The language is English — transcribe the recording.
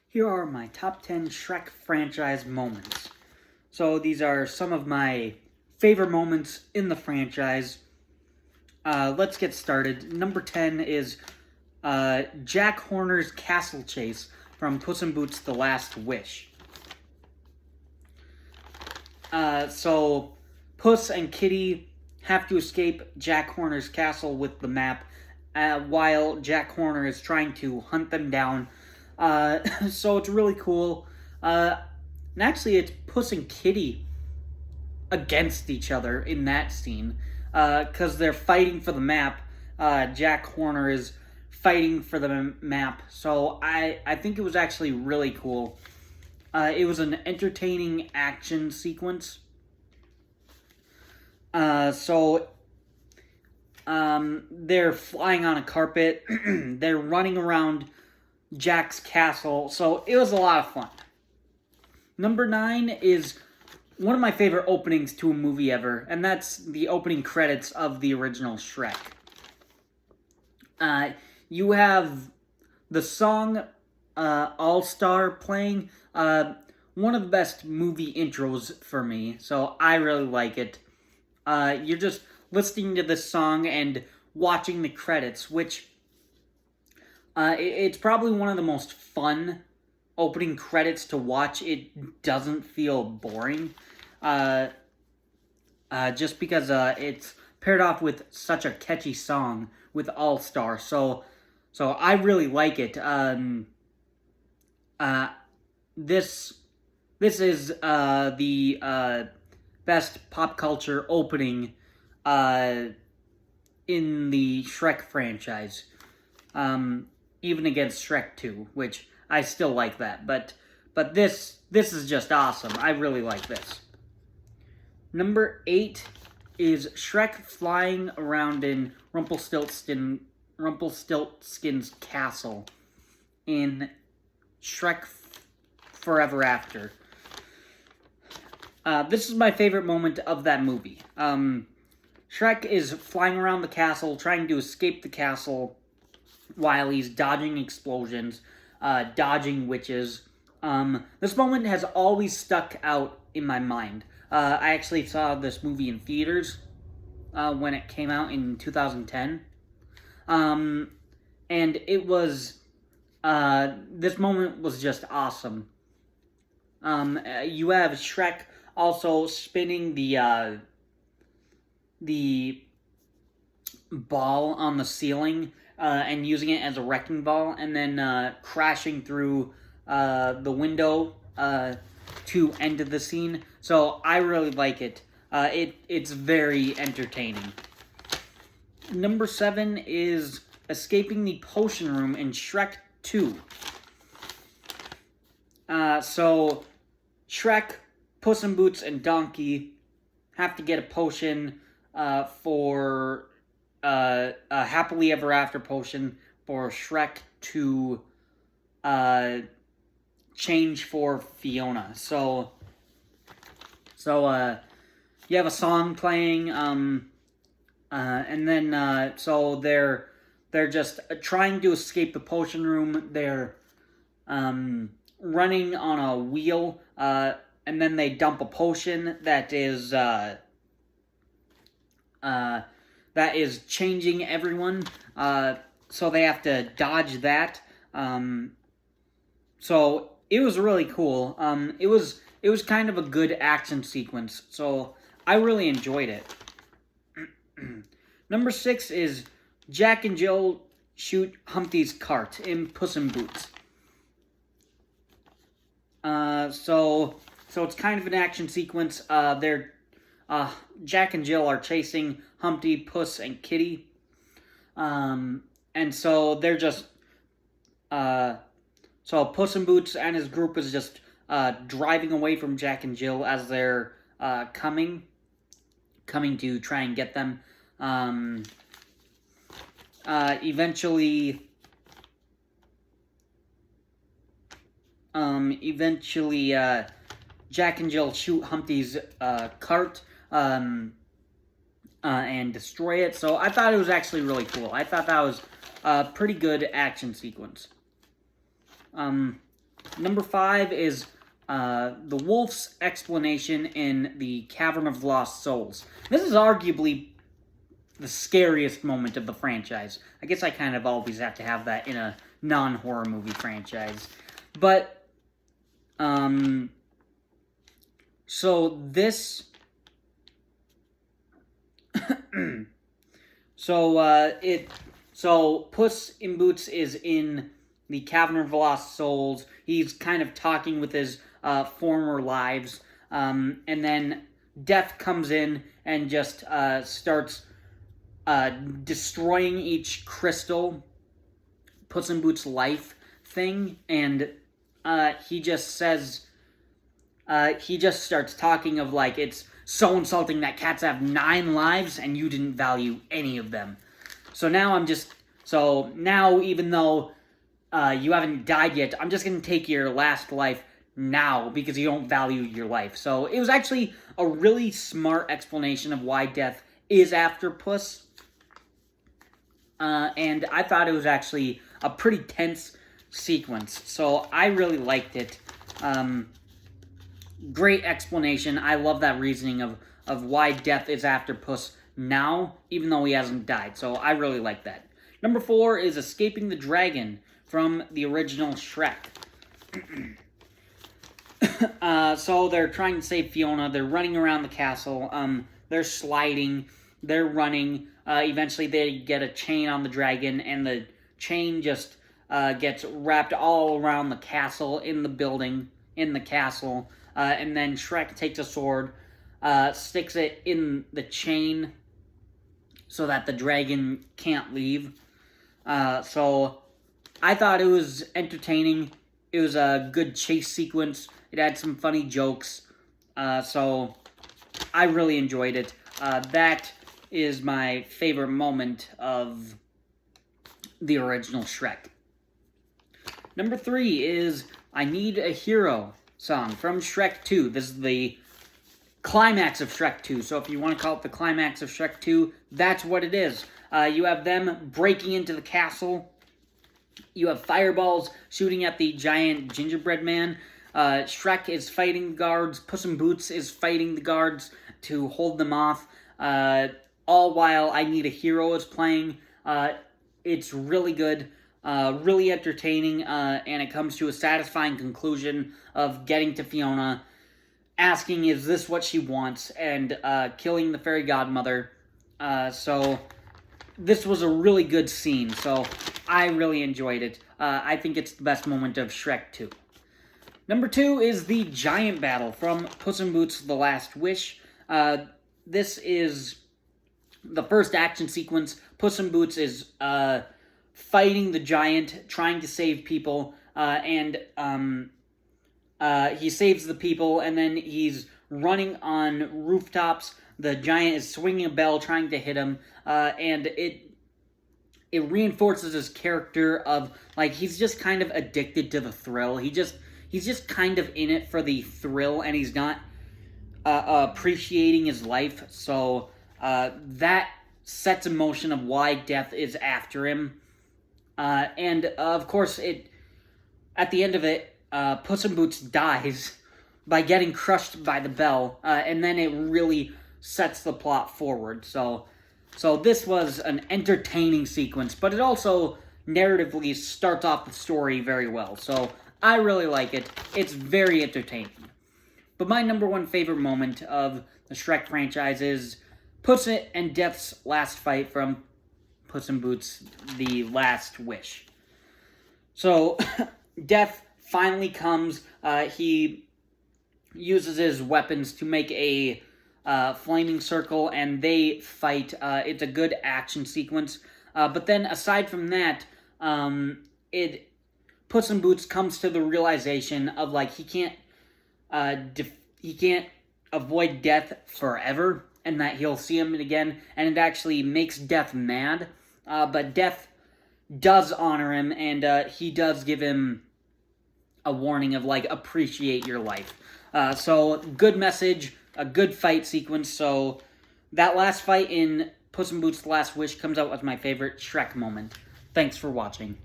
Here are my top 10 Shrek franchise moments. So these are some of my favorite moments in the franchise. Let's get started. Number 10 is Jack Horner's castle chase from Puss in Boots: The Last Wish. So Puss and Kitty have to escape Jack Horner's castle with the map, while Jack Horner is trying to hunt them down. So it's really cool. And actually, it's Puss and Kitty against each other in that scene, because they're fighting for the map. Jack Horner is fighting for the map. So I think it was actually really cool. It was an entertaining action sequence. They're flying on a carpet. They're running around Jack's castle. So it was a lot of fun. Number 9 is one of my favorite openings to a movie ever, and that's the opening credits of the original Shrek. You have the song All-Star playing, one of the best movie intros for me, so I really like it. You're just listening to this song and watching the credits, which it's probably one of the most fun opening credits to watch. It doesn't feel boring, just because it's paired off with such a catchy song with All Star. So I really like it. This is the best pop culture opening in the Shrek franchise, even against Shrek 2, which I still like that, but this is just awesome. I really like this. Number 8 is Shrek flying around in Rumpelstiltskin's castle in Shrek Forever After. This is my favorite moment of that movie. Shrek is flying around the castle, trying to escape the castle while he's dodging explosions, dodging witches. This moment has always stuck out in my mind. I actually saw this movie in theaters when it came out in 2010. And it was, this moment was just awesome. You have Shrek also spinning the ball on the ceiling and using it as a wrecking ball, and then crashing through the window to end the scene. So I really like it. It's very entertaining. Number 7 is escaping the potion room in Shrek 2. So Shrek, Puss in Boots, and Donkey have to get a potion for a happily ever after potion for Shrek to change for Fiona. So you have a song playing, and then so they're just trying to escape the potion room. They're running on a wheel, and then they dump a potion that is changing everyone. So they have to dodge that. So it was really cool. It was kind of a good action sequence, so I really enjoyed it. Number 6 is Jack and Jill shoot Humpty's cart in Puss in Boots. So it's kind of an action sequence. Jack and Jill are chasing Humpty, Puss, and Kitty. And so they're just, so Puss in Boots and his group is just driving away from Jack and Jill as they're coming to try and get them. Eventually, Jack and Jill shoot Humpty's cart and destroy it. So I thought it was actually really cool. I thought that was a pretty good action sequence. Number 5 is the wolf's explanation in the Cavern of Lost Souls. This is arguably the scariest moment of the franchise. I guess I kind of always have to have that in a non-horror movie franchise. But, so this... So Puss in Boots is in the Cavern of Lost Souls. He's kind of talking with his former lives. And then Death comes in and just starts destroying each crystal Puss in Boots' life thing. And he just says, he just starts talking of like, it's so insulting that cats have 9 lives and you didn't value any of them. So now even though you haven't died yet, I'm just going to take your last life now because you don't value your life. So it was actually a really smart explanation of why Death is after Puss. And I thought it was actually a pretty tense sequence. So I really liked it. Great explanation. I love that reasoning of why Death is after Puss now, even though he hasn't died. So I really like that. Number 4 is Escaping the Dragon from the original Shrek. So they're trying to save Fiona. They're running around the castle. They're sliding. They're running. Eventually they get a chain on the dragon, and the chain just gets wrapped all around the castle, in the building, in the castle. And then Shrek takes a sword, sticks it in the chain so that the dragon can't leave. So I thought it was entertaining. It was a good chase sequence. It had some funny jokes. So I really enjoyed it. That is my favorite moment of the original Shrek. Number 3 is I Need a Hero song from Shrek 2. This is the climax of Shrek 2. So if you want to call it the climax of Shrek 2, that's what it is. You have them breaking into the castle. You have fireballs shooting at the giant gingerbread man. Shrek is fighting the guards. Puss in Boots is fighting the guards to hold them off. All while I Need a Hero is playing. It's really good. Really entertaining, and it comes to a satisfying conclusion of getting to Fiona, asking is this what she wants, and killing the fairy godmother. So this was a really good scene, so I really enjoyed it. I think it's the best moment of Shrek 2. Number 2 is the giant battle from Puss in Boots: The Last Wish. This is the first action sequence. Puss in Boots is fighting the giant, trying to save people, and he saves the people, and then he's running on rooftops. The giant is swinging a bell, trying to hit him, and it reinforces his character of, like, he's just kind of addicted to the thrill. He's just kind of in it for the thrill, and he's not appreciating his life, so that sets in motion of why Death is after him. And of course, at the end of it, Puss in Boots dies by getting crushed by the bell, and then it really sets the plot forward. So this was an entertaining sequence, but it also narratively starts off the story very well. So I really like it. It's very entertaining. But my number 1 favorite moment of the Shrek franchise is Puss and Death's last fight from Puss in Boots: The Last Wish. So, Death finally comes. He uses his weapons to make a flaming circle, and they fight. It's a good action sequence. But then, aside from that, Puss in Boots comes to the realization of, like, he can't avoid death forever, and that he'll see him again, and it actually makes Death mad. But Death does honor him, and he does give him a warning of, like, appreciate your life. So, good message, a good fight sequence. So, that last fight in Puss in Boots: The Last Wish comes out as my favorite Shrek moment. Thanks for watching.